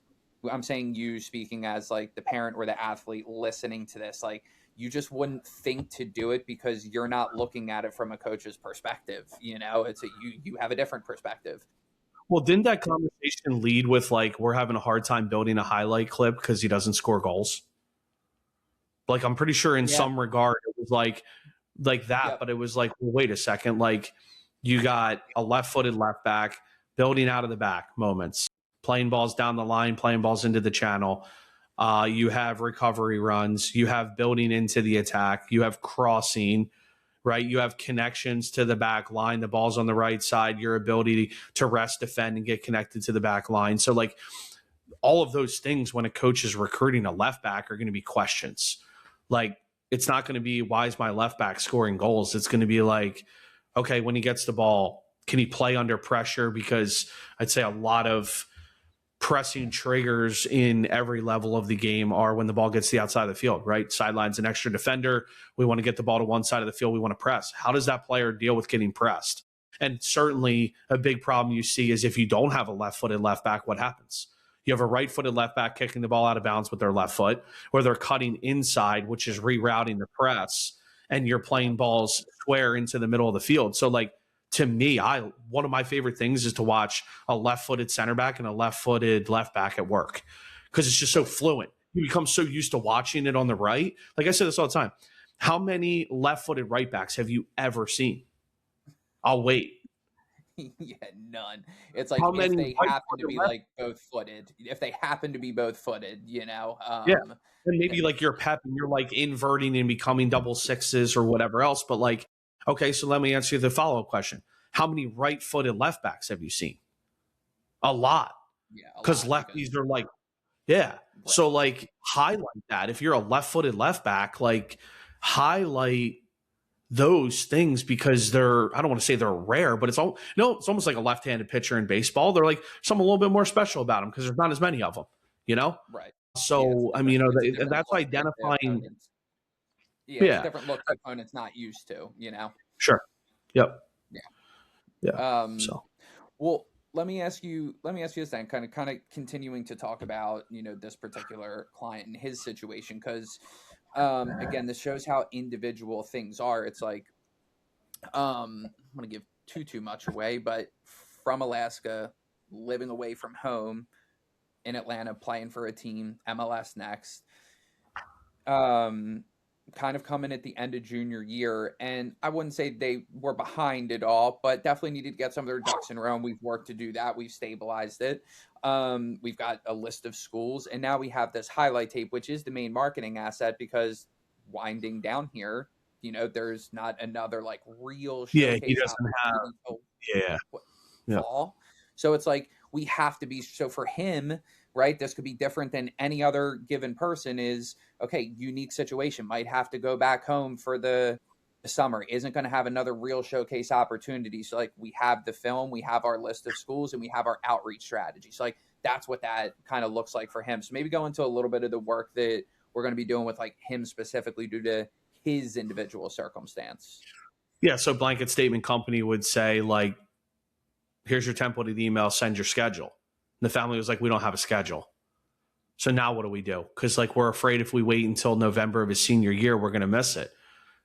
I'm saying you speaking as like the parent or the athlete listening to this, like you just wouldn't think to do it because you're not looking at it from a coach's perspective. It's you have a different perspective. well, didn't that conversation lead with like we're having a hard time building a highlight clip because he doesn't score goals? Like I'm pretty sure in some regard it was like that, but it was like, well, wait a second, like you got a left-footed left back building out of the back moments, playing balls down the line, playing balls into the channel. You have recovery runs, you have building into the attack, you have crossing, right? You have connections to the back line, the ball's on the right side, your ability to rest, defend, and get connected to the back line. So like all of those things when a coach is recruiting a left back are going to be questions. Like it's not going to be, why is my left back scoring goals? It's going to be like, okay, when he gets the ball, can he play under pressure? Because I'd say a lot of pressing triggers in every level of the game are when the ball gets to the outside of the field, right? Sideline's an extra defender. We want to get the ball to one side of the field. We want to press. How does that player deal with getting pressed? And certainly a big problem you see is if you don't have a left-footed left back, what happens? You have a right-footed left back kicking the ball out of bounds with their left foot, or they're cutting inside, which is rerouting the press, and you're playing balls square into the middle of the field. So like, to me, one of my favorite things is to watch a left-footed center back and a left-footed left back at work because it's just so fluent. You become so used to watching it on the right. Like I say this all the time. How many left-footed right backs have you ever seen? I'll wait. Yeah, none. It's like if they happen to be like both footed, Yeah. And maybe like you're Pep and you're like inverting and becoming double sixes or whatever else. But like, okay, so let me answer you the follow-up question. How many right-footed left backs have you seen? A lot. Yeah, because lefties are like, yeah. Right. So like highlight that. If you're a left-footed left back, like highlight those things because they're, I don't want to say they're rare, but it's almost like a left-handed pitcher in baseball. They're like something a little bit more special about them because there's not as many of them, Right. So, I mean, that's identifying. It's a different look the opponent's not used to, Sure. Yep. Yeah. So, well, let me ask you this then, kind of continuing to talk about, this particular client and his situation. Cause, again, this shows how individual things are. It's like, I'm going to give too much away, but from Alaska, living away from home in Atlanta, playing for a team, MLS next, kind of coming at the end of junior year. And I wouldn't say they were behind at all, but definitely needed to get some of their ducks in a row. We've worked to do that. We've stabilized it. We've got a list of schools, and now we have this highlight tape, which is the main marketing asset because winding down here, there's not another like real showcase. Yeah, he doesn't have. Fall. So it's like we have to be. So for him, right, this could be different than any other given person. Is okay. Unique situation. Might have to go back home for the summer isn't going to have another real showcase opportunity. So like we have the film, we have our list of schools, and we have our outreach strategy. So like that's what that kind of looks like for him. So maybe go into a little bit of the work that we're going to be doing with like him specifically due to his individual circumstance. Yeah. So blanket statement company would say like, here's your templated email, send your schedule. And the family was like, we don't have a schedule. So now what do we do? Because like we're afraid if we wait until November of his senior year, we're going to miss it.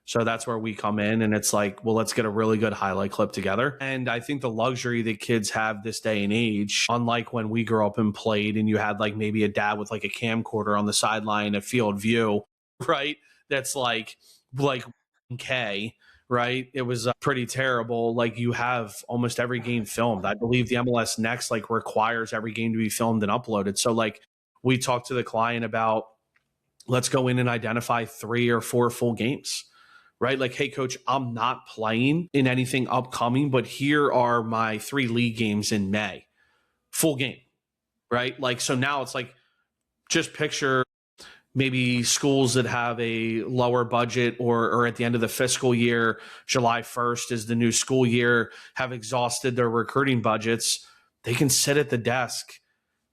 So that's where we come in, and it's like, well, let's get a really good highlight clip together. And I think the luxury that kids have this day and age, unlike when we grew up and played and you had like maybe a dad with like a camcorder on the sideline, a field view, right? That's like K, right? It was pretty terrible. Like you have almost every game filmed. I believe the MLS Next like requires every game to be filmed and uploaded. So like we talked to the client about, let's go in and identify 3 or 4 full games. Right? Like, hey, coach, I'm not playing in anything upcoming, but here are my 3 league games in May. Full game. Right? Like, so now it's like, just picture maybe schools that have a lower budget or at the end of the fiscal year, July 1st is the new school year, have exhausted their recruiting budgets. They can sit at the desk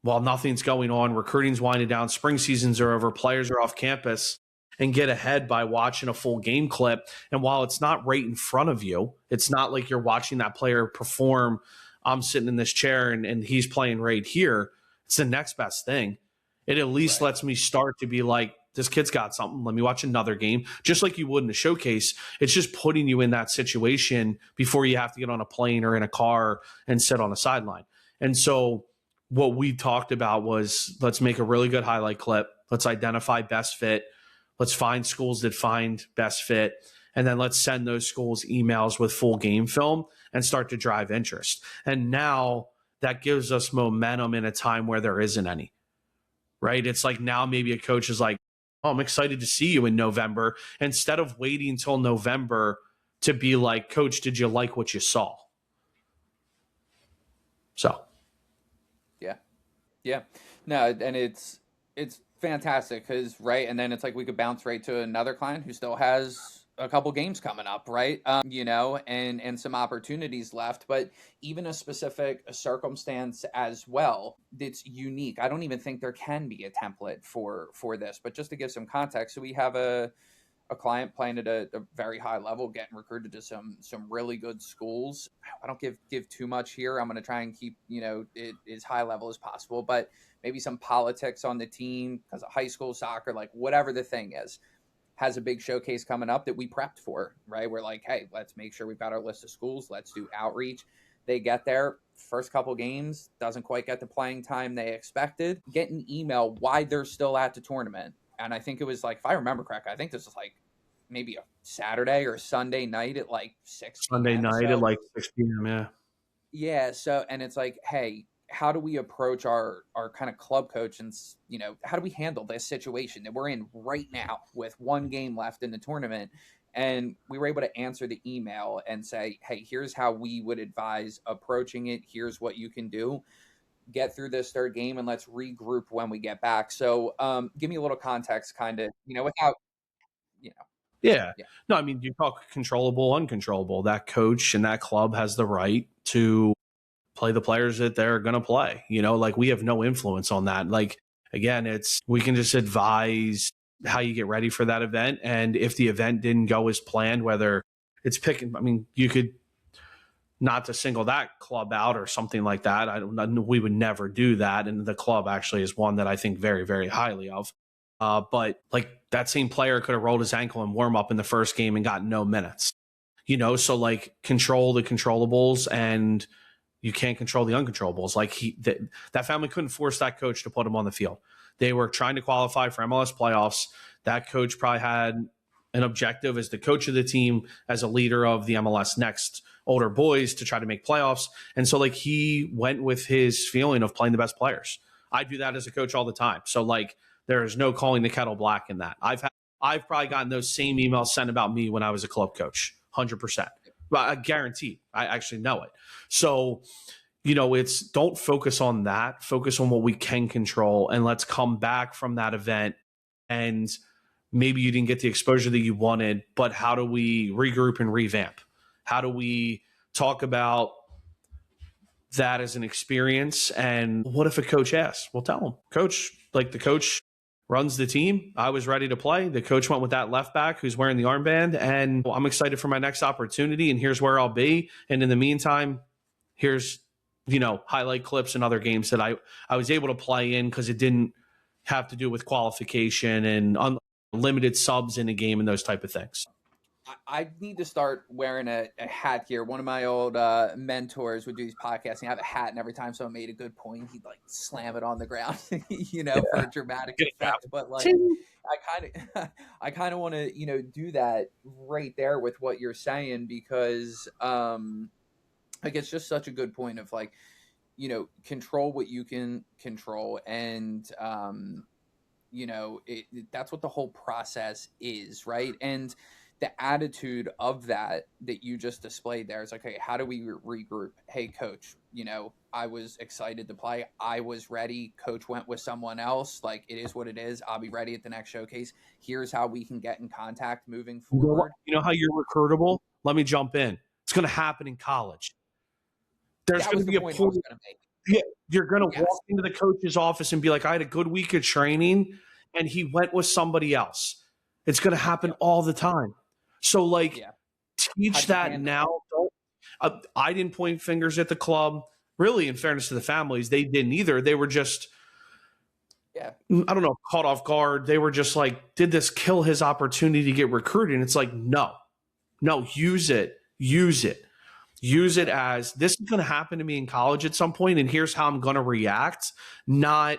while nothing's going on. Recruiting's winding down. Spring seasons are over. Players are off campus, and get ahead by watching a full game clip. And while it's not right in front of you, it's not like you're watching that player perform. I'm sitting in this chair and he's playing right here. It's the next best thing. It at least lets me start to be like, this kid's got something. Let me watch another game. Just like you would in a showcase. It's just putting you in that situation before you have to get on a plane or in a car and sit on a sideline. And so what we talked about was, let's make a really good highlight clip. Let's identify best fit. Let's find schools that find best fit. And then let's send those schools emails with full game film and start to drive interest. And now that gives us momentum in a time where there isn't any, right? It's like now maybe a coach is like, oh, I'm excited to see you in November, instead of waiting until November to be like, coach, did you like what you saw? So. Yeah. No, and it's fantastic because right, and then it's like we could bounce right to another client who still has a couple games coming up, right? And some opportunities left, but even a specific circumstance as well that's unique. I don't even think there can be a template for this, but just to give some context, so we have a client playing at a very high level, getting recruited to some really good schools. I don't give too much here. I'm going to try and keep it as high level as possible, but maybe some politics on the team because of high school soccer, like whatever the thing is, has a big showcase coming up that we prepped for, right? We're like, hey, let's make sure we've got our list of schools. Let's do outreach. They get there, first couple games, doesn't quite get the playing time they expected. Get an email why they're still at the tournament. And I think it was like, if I remember correctly, I think this was like maybe a Saturday or Sunday night at like 6 p.m. Sunday night at like 6 p.m. Yeah. Yeah. So, and it's like, hey, how do we approach our kind of club coach and, how do we handle this situation that we're in right now with 1 game left in the tournament? And we were able to answer the email and say, hey, here's how we would advise approaching it. Here's what you can do. Get through this 3rd game and let's regroup when we get back. So give me a little context kind of, without, Yeah. No, I mean, you talk controllable, uncontrollable. That coach and that club has the right to play the players that they're going to play. Like we have no influence on that. Like, again, we can just advise how you get ready for that event. And if the event didn't go as planned, whether it's you could, not to single that club out or something like that. We would never do that. And the club actually is one that I think very, very highly of. But like that same player could have rolled his ankle in warm up in the first game and got no minutes, so like control the controllables and you can't control the uncontrollables. Like that family couldn't force that coach to put him on the field. They were trying to qualify for MLS playoffs. That coach probably had an objective as the coach of the team, as a leader of the MLS Next older boys to try to make playoffs. And so like he went with his feeling of playing the best players. I do that as a coach all the time. So like there is no calling the kettle black in that. I've probably gotten those same emails sent about me when I was a club coach, 100%. But I guarantee, I actually know it. So, it's don't focus on that. Focus on what we can control, and let's come back from that event and maybe you didn't get the exposure that you wanted, but how do we regroup and revamp? How do we talk about that as an experience? And what if a coach asks? Well, tell him, coach, like the coach runs the team. I was ready to play. The coach went with that left back who's wearing the armband, and I'm excited for my next opportunity, and here's where I'll be. And in the meantime, here's, highlight clips and other games that I was able to play in because it didn't have to do with qualification and unlimited subs in a game and those type of things. I need to start wearing a hat here. One of my old mentors would do these podcasts and have a hat, and every time someone made a good point, he'd like slam it on the ground, for a dramatic effect. But like, I kind of want to, do that right there with what you're saying, because like it's just such a good point of like, control what you can control, and that's what the whole process is, right? And the attitude of that you just displayed there is like, okay, how do we regroup? Hey, coach, I was excited to play. I was ready. Coach went with someone else. Like, it is what it is. I'll be ready at the next showcase. Here's how we can get in contact moving forward. You know how you're recruitable? Let me jump in. It's going to happen in college. There's going to be a point. Yeah, you're going to walk into the coach's office and be like, I had a good week of training, and he went with somebody else. It's going to happen all the time. So, teach that now. I didn't point fingers at the club. Really, in fairness to the families, they didn't either. They were just, I don't know, caught off guard. They were just like, did this kill his opportunity to get recruited? And it's like, no, use it. Use it as, this is going to happen to me in college at some point, and here's how I'm going to react, not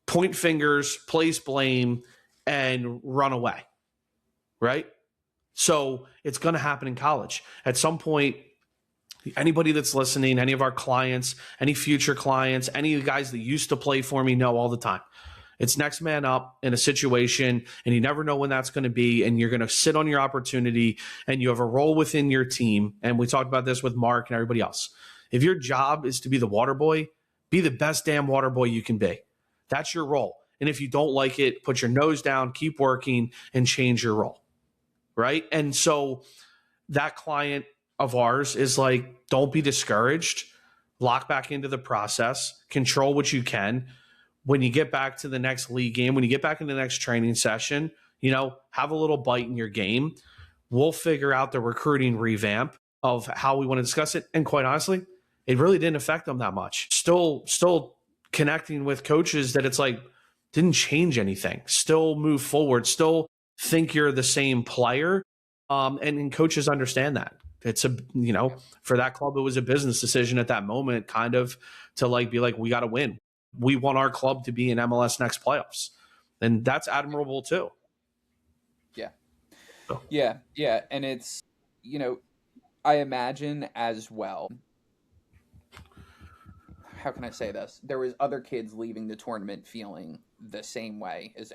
point fingers, place blame, and run away, right? So it's going to happen in college. At some point, anybody that's listening, any of our clients, any future clients, any of the guys that used to play for me know all the time. It's next man up in a situation, and you never know when that's going to be, and you're going to sit on your opportunity, and you have a role within your team. And we talked about this with Mark and everybody else. If your job is to be the water boy, be the best damn water boy you can be. That's your role. And if you don't like it, put your nose down, keep working, and change your role, right? And so that client of ours is like, don't be discouraged. Lock back into the process. Control what you can. When you get back to the next league game, when you get back in the next training session, have a little bite in your game. We'll figure out the recruiting revamp of how we want to discuss it. And quite honestly, it really didn't affect them that much. Still connecting with coaches that it's like, didn't change anything. Still move forward. Still think you're the same player. And coaches understand that. It's for that club, it was a business decision at that moment, kind of to be like, we got to win. We want our club to be in MLS Next playoffs. And that's admirable too. Yeah. So. Yeah. And it's, I imagine as well, how can I say this? There was other kids leaving the tournament feeling the same way as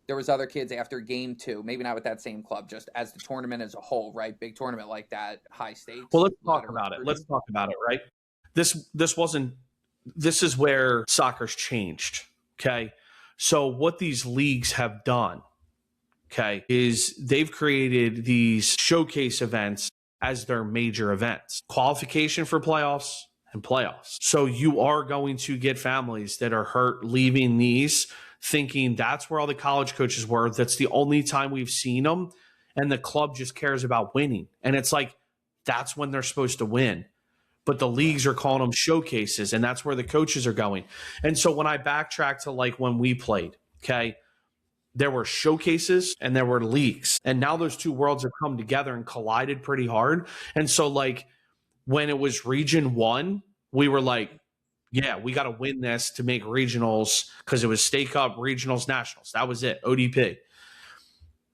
there was other kids after game 2, maybe not with that same club, just as the tournament as a whole, right? Big tournament like that, high stakes. Well, let's talk about it. Right. This is where soccer's changed. Okay. So what these leagues have done, okay, is they've created these showcase events as their major events, qualification for playoffs and playoffs. So you are going to get families that are hurt leaving these thinking that's where all the college coaches were. That's the only time we've seen them. And the club just cares about winning. And it's like, that's when they're supposed to win. But the leagues are calling them showcases, and that's where the coaches are going. And so when I backtrack to when we played, okay, there were showcases and there were leagues. And now those two worlds have come together and collided pretty hard. And so when it was Region 1, we were like, yeah, we got to win this to make regionals, because it was State Cup, regionals, nationals. That was it, ODP.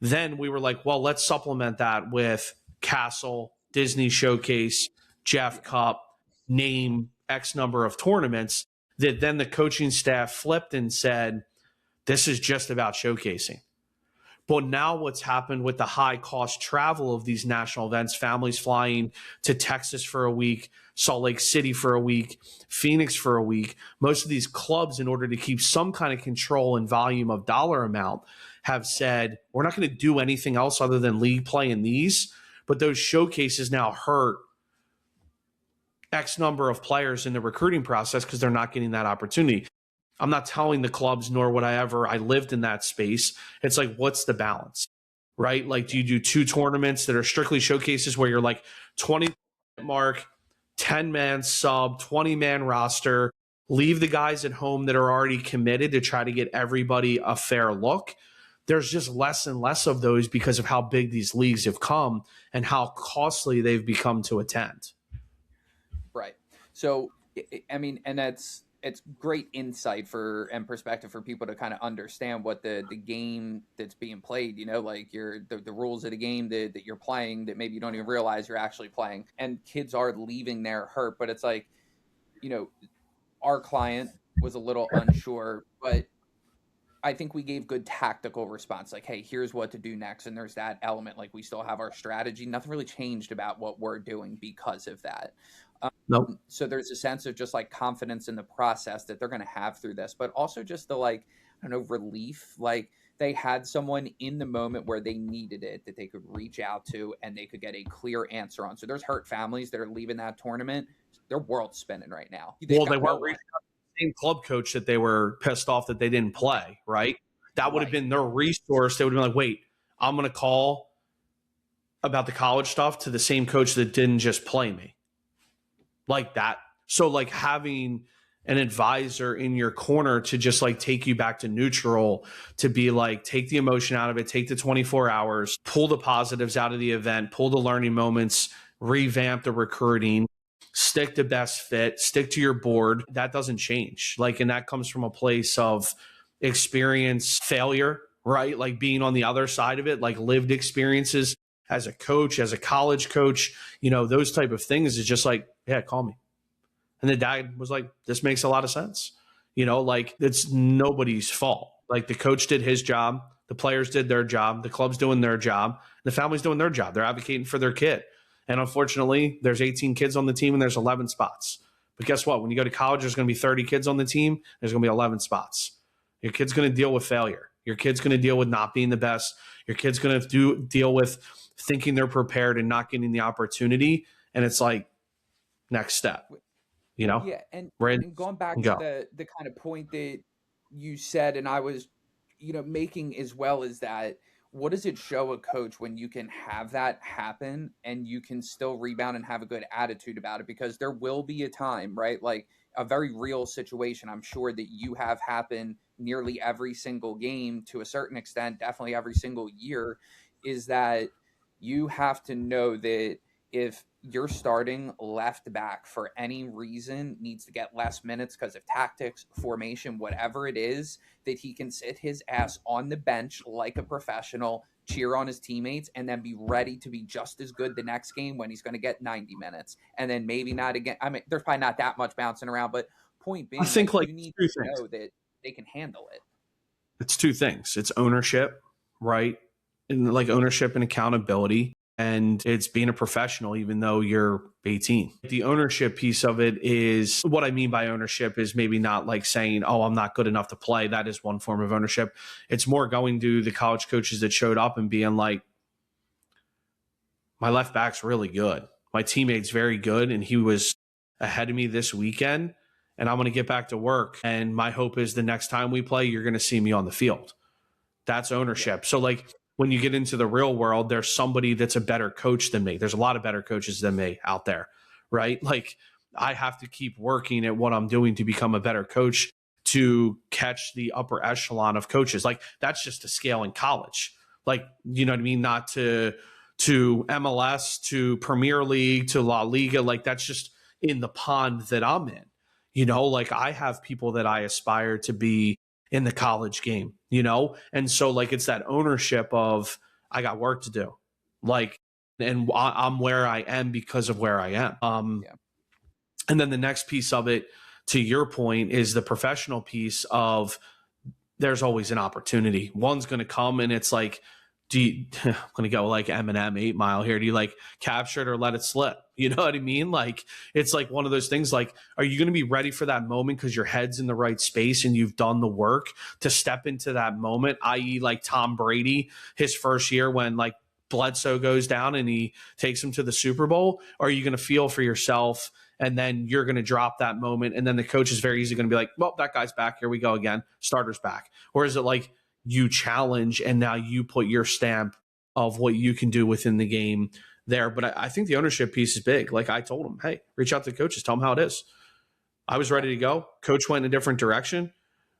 Then we were like, well, let's supplement that with Castle, Disney Showcase, Jeff Cup, name X number of tournaments, that then the coaching staff flipped and said, this is just about showcasing. But now what's happened with the high cost travel of these national events, families flying to Texas for a week, Salt Lake City for a week, Phoenix for a week, most of these clubs, in order to keep some kind of control and volume of dollar amount, have said, we're not going to do anything else other than league play in these. But those showcases now hurt X number of players in the recruiting process because they're not getting that opportunity. I'm not telling the clubs, nor would I lived in that space. It's like, what's the balance, right? Like, do you do 2 tournaments that are strictly showcases where you're like 20 mark, 10-man sub, 20-man roster, leave the guys at home that are already committed to try to get everybody a fair look? There's just less and less of those because of how big these leagues have come and how costly they've become to attend. Right. So, I mean, and it's great insight and perspective for people to kind of understand what the game that's being played, like the rules of the game that you're playing that maybe you don't even realize you're actually playing. And kids are leaving there hurt, but it's like, our client was a little unsure, but I think we gave good tactical response. Like, hey, here's what to do next. And there's that element. Like, we still have our strategy. Nothing really changed about what we're doing because of that. Nope. So there's a sense of just like confidence in the process that they're going to have through this, but also just the relief. Like, they had someone in the moment where they needed it that they could reach out to and they could get a clear answer on. So there's hurt families that are leaving that tournament. Their world's spinning right now. They weren't reaching out to the same club coach that they were pissed off that they didn't play, right? That would have been their resource. They would have been like, wait, I'm going to call about the college stuff to the same coach that didn't just play me. Like that. So like having an advisor in your corner to just like take you back to neutral, to be like, take the emotion out of it, take the 24 hours, pull the positives out of the event, pull the learning moments, revamp the recruiting, stick to best fit, stick to your board. That doesn't change. Like, and that comes from a place of experience, failure, right? Like being on the other side of it, like lived experiences as a coach, as a college coach, those type of things is just like, yeah, call me. And the dad was like, this makes a lot of sense. Like it's nobody's fault. Like the coach did his job. The players did their job. The club's doing their job. The family's doing their job. They're advocating for their kid. And unfortunately, there's 18 kids on the team and there's 11 spots. But guess what? When you go to college, there's going to be 30 kids on the team. There's going to be 11 spots. Your kid's going to deal with failure. Your kid's going to deal with not being the best. Your kid's going to deal with thinking they're prepared and not getting the opportunity. And it's like, next step, Yeah. And going back to the kind of point that you said, and I was, making as well, as that, what does it show a coach when you can have that happen and you can still rebound and have a good attitude about it? Because there will be a time, right? Like a very real situation, I'm sure that you have happen nearly every single game to a certain extent, definitely every single year, is that you have to know that if you're starting left back for any reason needs to get less minutes because of tactics, formation, whatever it is, that he can sit his ass on the bench like a professional, cheer on his teammates, and then be ready to be just as good the next game when he's going to get 90 minutes. And then maybe not again. I mean, there's probably not that much bouncing around, but point being, I think like you need to know that they can handle it. It's 2 things. It's ownership, right? And like ownership and accountability. And it's being a professional, even though you're 18. The ownership piece of it is, what I mean by ownership is maybe not like saying, oh, I'm not good enough to play. That is one form of ownership. It's more going to the college coaches that showed up and being like, my left back's really good. My teammate's very good. And he was ahead of me this weekend. And I'm going to get back to work. And my hope is the next time we play, you're going to see me on the field. That's ownership. So like, when you get into the real world, there's somebody that's a better coach than me. There's a lot of better coaches than me out there, right? Like I have to keep working at what I'm doing to become a better coach to catch the upper echelon of coaches. Like that's just a scale in college. Like, you know what I mean? Not to MLS, to Premier League, to La Liga. Like that's just in the pond that I'm in. Like I have people that I aspire to be in the college game, And so like, it's that ownership of I got work to do, like, and I'm where I am because of where I am. And then the next piece of it, to your point, is the professional piece of there's always an opportunity. One's going to come and it's like, I'm going to go like Eminem 8 Mile here. Do you like capture it or let it slip? You know what I mean? Like, it's like one of those things, like, are you going to be ready for that moment because your head's in the right space and you've done the work to step into that moment, i.e. like Tom Brady, his first year when like Bledsoe goes down and he takes him to the Super Bowl? Or are you going to feel for yourself and then you're going to drop that moment and then the coach is very easily going to be like, well, that guy's back. Here we go again. Starter's back. Or is it like, you challenge and now you put your stamp of what you can do within the game there? But I think the ownership piece is big. Like I told him, hey, reach out to the coaches, tell them how it is. I was ready to go. Coach went in a different direction.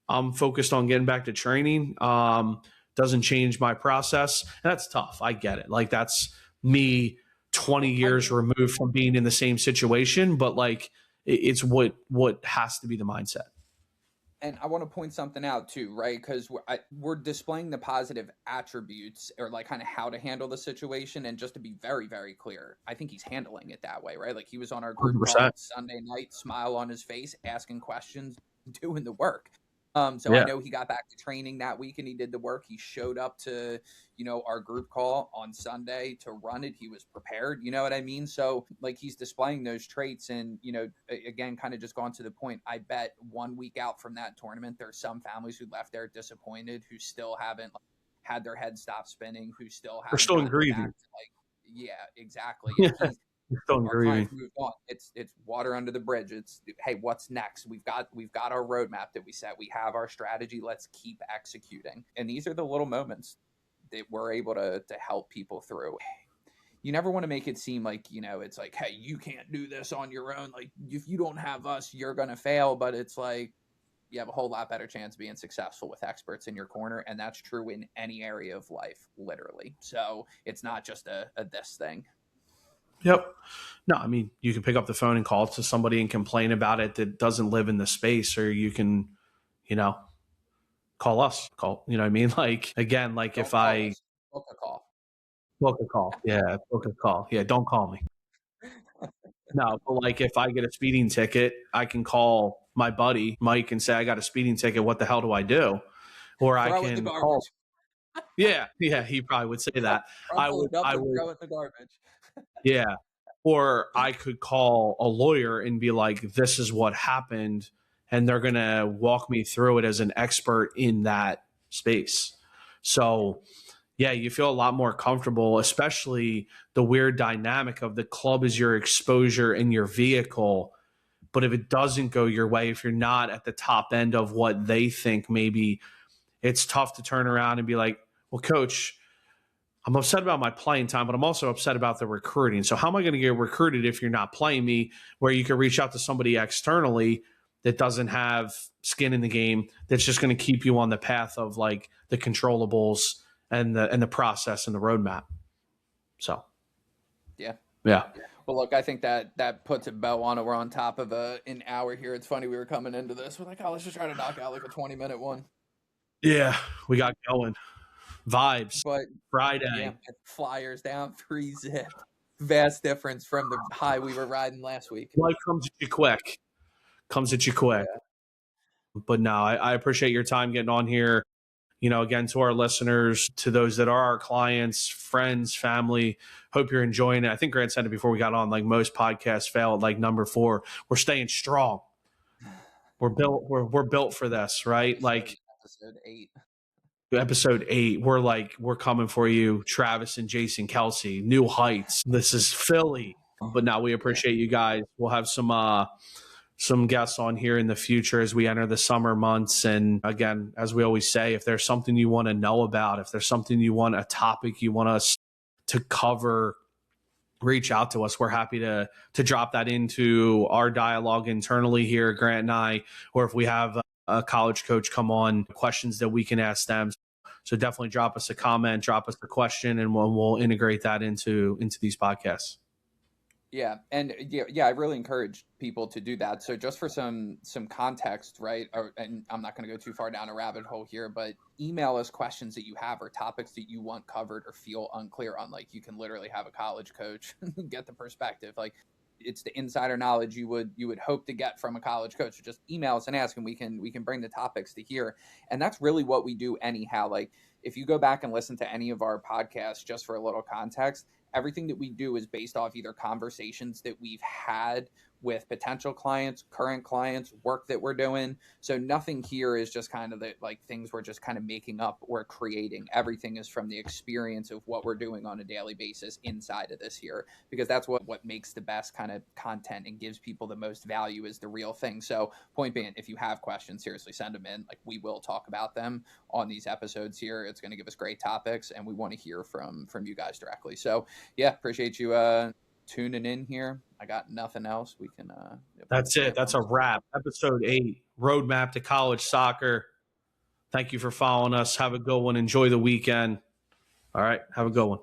I'm focused on getting back to training. Doesn't change my process. And that's tough. I get it. Like that's me 20 years removed from being in the same situation, but like it's what has to be the mindset. And I want to point something out too, right? Because we're displaying the positive attributes or like kind of how to handle the situation. And just to be very, very clear, I think he's handling it that way, right? Like he was on our group 100%. call Sunday night, smile on his face, asking questions, doing the work. So Yeah. I know he got back to training that week and he did the work. He showed up to, our group call on Sunday to run it. He was prepared. You know what I mean? So like he's displaying those traits and, again, kind of just gone to the point. I bet 1 week out from that tournament, there's some families who left there disappointed, who still haven't had their head stop spinning, who still haven't. We're still in grieving. Like, yeah, exactly. And our clients moved on. It's water under the bridge. It's, hey, what's next? We've got our roadmap that we set. We have our strategy. Let's keep executing. And these are the little moments that we're able to help people through. You never want to make it seem like, it's like, hey, you can't do this on your own. Like if you don't have us, you're going to fail. But it's like, you have a whole lot better chance of being successful with experts in your corner. And that's true in any area of life, literally. So it's not just a this thing. Yep. No, I mean, you can pick up the phone and call to somebody and complain about it that doesn't live in the space, or you can, call us. You know what I mean? Like, again, like Don't if I book a call. book a call. Yeah, book a call. Yeah, don't call me. No, but like if I get a speeding ticket, I can call my buddy Mike and say, I got a speeding ticket. What the hell do I do? Or I Throw it in the can garbage. call. Yeah, he probably would say that. I would throw it in the garbage. Yeah. Or I could call a lawyer and be like, this is what happened. And they're going to walk me through it as an expert in that space. So, yeah, you feel a lot more comfortable, especially the weird dynamic of the club is your exposure and your vehicle. But if it doesn't go your way, if you're not at the top end of what they think, maybe it's tough to turn around and be like, well, coach, I'm upset about my playing time, but I'm also upset about the recruiting. So how am I going to get recruited if you're not playing me? Where you can reach out to somebody externally that doesn't have skin in the game, that's just going to keep you on the path of like the controllables and the process and the roadmap. So, yeah. Well, look, I think that puts a bow on it. We're on top of an hour here. It's funny, we were coming into this. We're like, oh, let's just try to knock out like a 20-minute one. Yeah, we got going. Vibes. But Friday. Yeah, Flyers down 3-0. Vast difference from the high we were riding last week. Life comes at you quick. Yeah. But no, I appreciate your time getting on here. Again, to our listeners, to those that are our clients, friends, family, hope you're enjoying it. I think Grant said it before we got on, like most podcasts fail at like number 4. We're staying strong. We're built for this, right? Episode 8, we're coming for you, Travis and Jason Kelsey, new heights. This is Philly. But now we appreciate you guys. We'll have some guests on here in the future as we enter the summer months. And again, as we always say, if there's something you want to know about, if there's something a topic you want us to cover, reach out to us. We're happy to drop that into our dialogue internally here, Grant and I, or if we have a college coach come on, questions that we can ask them. So definitely drop us a comment, drop us a question, and we'll integrate that into these podcasts. Yeah, and I really encourage people to do that. So just for some context, right? And I'm not going to go too far down a rabbit hole here, but email us questions that you have or topics that you want covered or feel unclear on. Like you can literally have a college coach get the perspective. Like it's the insider knowledge you would hope to get from a college coach. So just email us and ask, and we can bring the topics to here. And that's really what we do anyhow. Like if you go back and listen to any of our podcasts, just for a little context, everything that we do is based off either conversations that we've had with potential clients, current clients, work that we're doing. So nothing here is just kind of the like things we're just kind of making up or creating. Everything is from the experience of what we're doing on a daily basis inside of this here, because that's what makes the best kind of content and gives people the most value is the real thing. So point being, if you have questions, seriously send them in. Like we will talk about them on these episodes here. It's going to give us great topics, and we want to hear from you guys directly. So yeah, appreciate you tuning in here. I got nothing else. We can That's it. That's a wrap. Episode 8, Roadmap to College Soccer. Thank you for following us. Have a good one. Enjoy the weekend. All right. Have a good one.